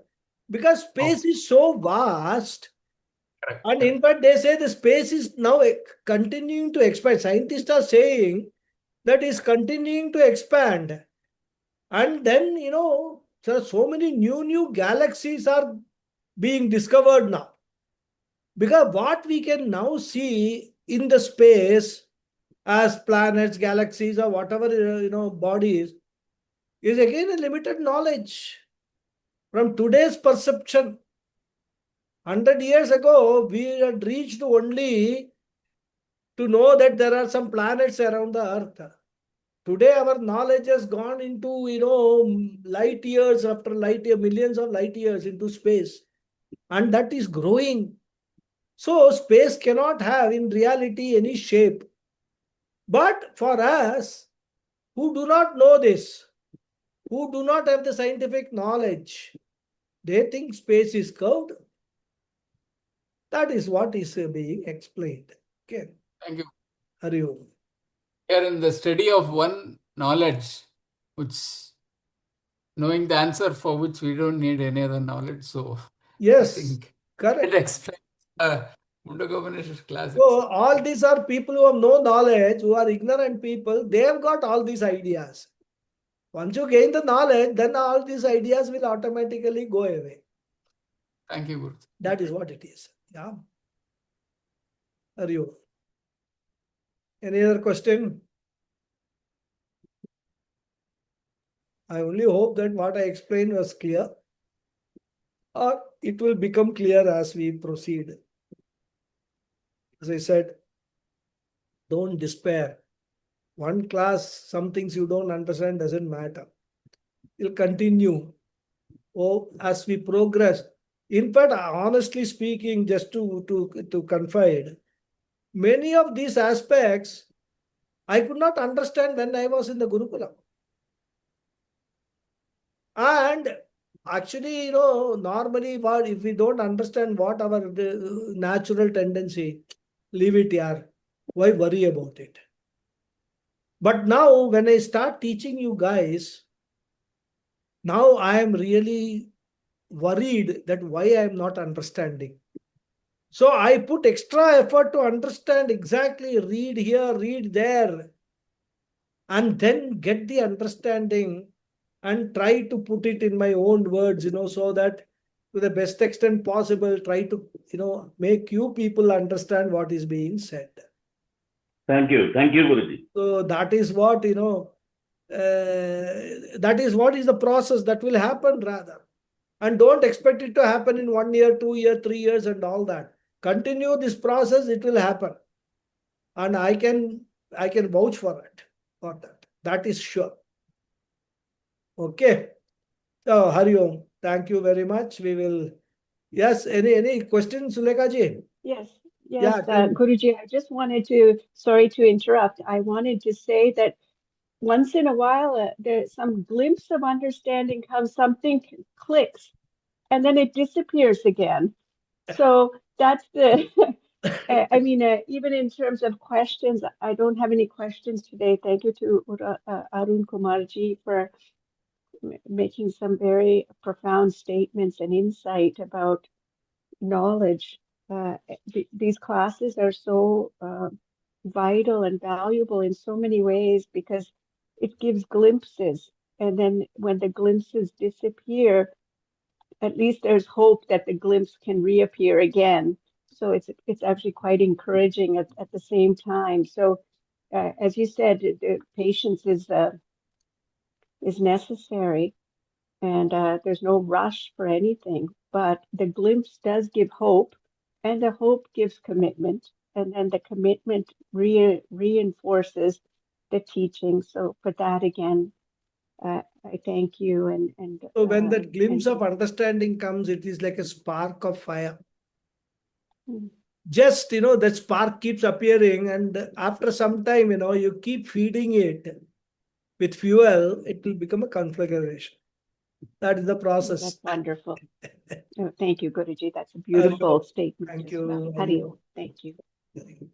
because space is so vast. Correct, And in fact, they say the space is now continuing to expand. Scientists are saying that is continuing to expand. And then, there are so many new galaxies are being discovered now. Because what we can now see in the space as planets, galaxies, or whatever, bodies, is again a limited knowledge from today's perception. 100 years ago, we had reached only to know that there are some planets around the earth. Today, our knowledge has gone into, light years after light year, millions of light years into space. And that is growing. So, space cannot have in reality any shape. But for us, who do not know this, who do not have the scientific knowledge, they think space is curved. That is what is being explained. Okay. Thank you. Hari Om. Here in the study of one knowledge, which knowing the answer for which we don't need any other knowledge. So Yes, I think correct. it explains Mundakopanishad class. So all these are people who have no knowledge, who are ignorant people. They have got all these ideas. Once you gain the knowledge, then all these ideas will automatically go away. Thank you, Guru. That is what it is. Yeah. Hari Om. Any other question? I only hope that what I explained was clear, or it will become clear as we proceed. As I said, don't despair. One class, some things you don't understand doesn't matter. It'll continue. As we progress. In fact, honestly speaking, just to confide, many of these aspects I could not understand when I was in the Gurukula. And actually, normally if we don't understand what our natural tendency, leave it here. Why worry about it? But now when I start teaching you guys, now I am really worried that why I am not understanding. So I put extra effort to understand exactly, read here, read there, and then get the understanding and try to put it in my own words, so that to the best extent possible, try to, make you people understand what is being said. Thank you, Guruji. So that is what, that is what is the process that will happen rather. And don't expect it to happen in 1 year, 2 year, 3 years and all that. Continue this process, it will happen. And I can vouch for it, for that. That is sure. Okay. So, Hari Om, thank you very much. We will, yes, any questions, Sulekha ji? Yes, Yeah, yes, tell me. Guruji, I just wanted to, sorry to interrupt. I wanted to say that once in a while, there's some glimpse of understanding comes, something clicks, and then it disappears again. So that's the, I mean, even in terms of questions, I don't have any questions today. Thank you to Arun Kumarji for making some very profound statements and insight about knowledge. These classes are so vital and valuable in so many ways because it gives glimpses. And then when the glimpses disappear, at least there's hope that the glimpse can reappear again. So it's actually quite encouraging at the same time. So as you said, the patience is necessary, and there's no rush for anything. But the glimpse does give hope, and the hope gives commitment, and then the commitment reinforces the teaching. So for that again, I thank you. And So when that glimpse and- of understanding comes, it is like a spark of fire. Mm. Just, that spark keeps appearing, and after some time, you keep feeding it with fuel, it will become a conflagration. That is the process. That's wonderful. Oh, thank you, Guruji. That's a beautiful statement Thank as you. well. Hari Om. Thank you. Thank you.